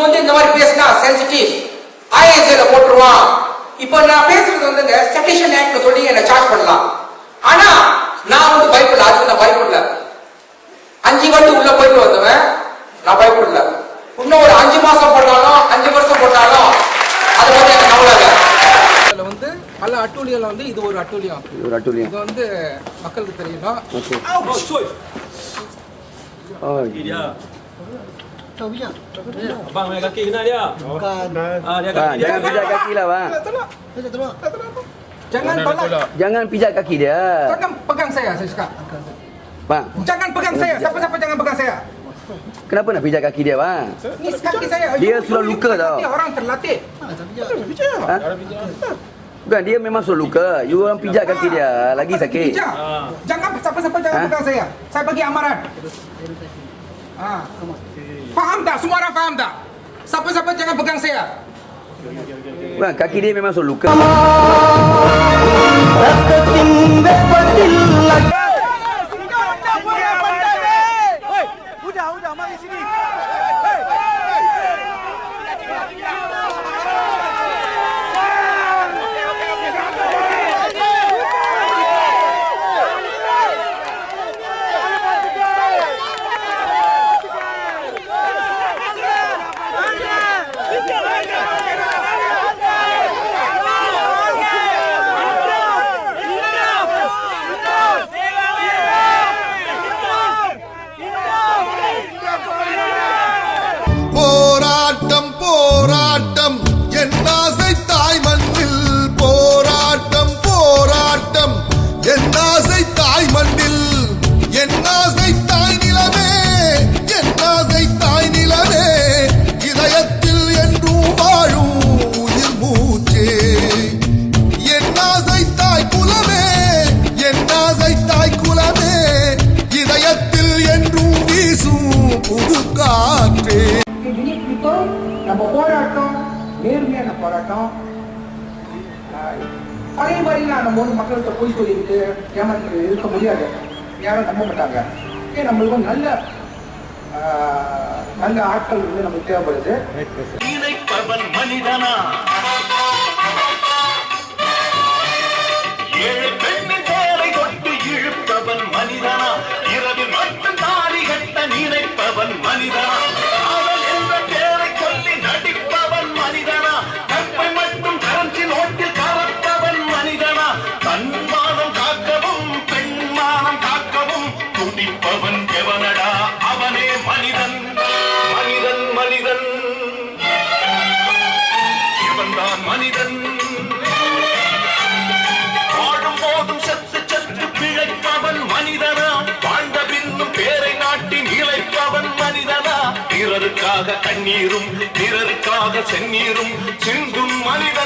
வந்து இந்த மாதிரி பேசினா சென்சிட்டிவ் ISL போட்டுருவான். இப்போ நான் பேசுறது வந்துங்க செடிஷன் ஆக்ட் சொல்லி என்ன சார்ஜ் பண்ணலாம். ஆனா நான் வந்து பயப்படல, அதுக்கு நான் பயப்படல. 5 வாட்டி உள்ள போயிட்டு வந்தவன், நான் பயப்படல. இன்னும் ஒரு 5 மாசம் போட்டாலும் 5 வருஷம் போட்டாலும் அது வந்து எனக்கு கவலை இல்லை. இதுல வந்து பல அட்டூழியம்ல வந்து இது ஒரு அட்டூழியம். இது வந்து மக்களுக்கு தெரியணும். Abang main kaki kena dia. Bukan. Dia kaki. Jangan pijak kaki lah bang. Jangan tolak. Jangan pijak kaki dia. Jangan pegang saya cakap. Bang. Jangan pegang saya. Siapa-siapa jangan pegang saya. Kenapa nak pijak kaki dia bang? Ni kaki saya. Dia sudah luka tau. Dia orang terlatih. Ha? Bukan, dia memang sudah luka. You orang pijak kaki dia, lagi sakit. Jangan siapa-siapa jangan pegang saya. Saya bagi amaran. Faham tak? Semua orang faham tak? Siapa-siapa jangan pegang saya. Bukan, kaki dia memang sudah luka. Udah, mari sini. போராட்டம் என் ஆசை தாய் மண்ணில் போராட்டம் போராட்டம் என் ஆசை தாய் மண்ணில் என் ஆசை தாய் நிலவே என் ஆசை தாய் நிலவே இதயத்தில் என்றும் வாழும் உயிர் மூச்சே என் ஆசை தாய் குலமே என் ஆசை தாய் குலமே இதயத்தில் என்றும் வீசும் புது காற்றே. நம்ம போராட்டம் நேர்மையான போராட்டம். பழைய மாதிரிலாம் நம்ம வந்து மக்கள்கிட்ட போய் சொல்லிட்டு ஏமாற்று இருக்க முடியாது. யாரும் நம்ப மாட்டாங்க. நம்மளுக்கு நல்ல ஆட்கள் வந்து நமக்கு தேவைப்படுது. மனிதனா ஏழு பெண்ணின் பேரை தொட்டு இழுப்பவன் மனிதனா இரவில் மட்டும் தாடி கட்ட நினைப்பவன் மனிதனா நடிப்பவன் மனிதனா கற்பை மட்டும் கரஞ்சி நோட்டில் கரப்பவன் மனிதனா தன்மானம் காக்கவும் பெண்மானம் காக்கவும் துடிப்பவன் எவனடா அவனே மனிதன் மனிதன் மனிதன் இவன்தான் மனிதன் வாழும் போதும் செத்து செத்து பிழைப்பவன் மனிதனா வாழ்ந்த பின்னும் பேரை நாட்டி நிலைப்பவன் மனிதனா பிறருக்காக கண்ணீரும் பிறருக்காக செந்நீரும் சிந்தும் மனித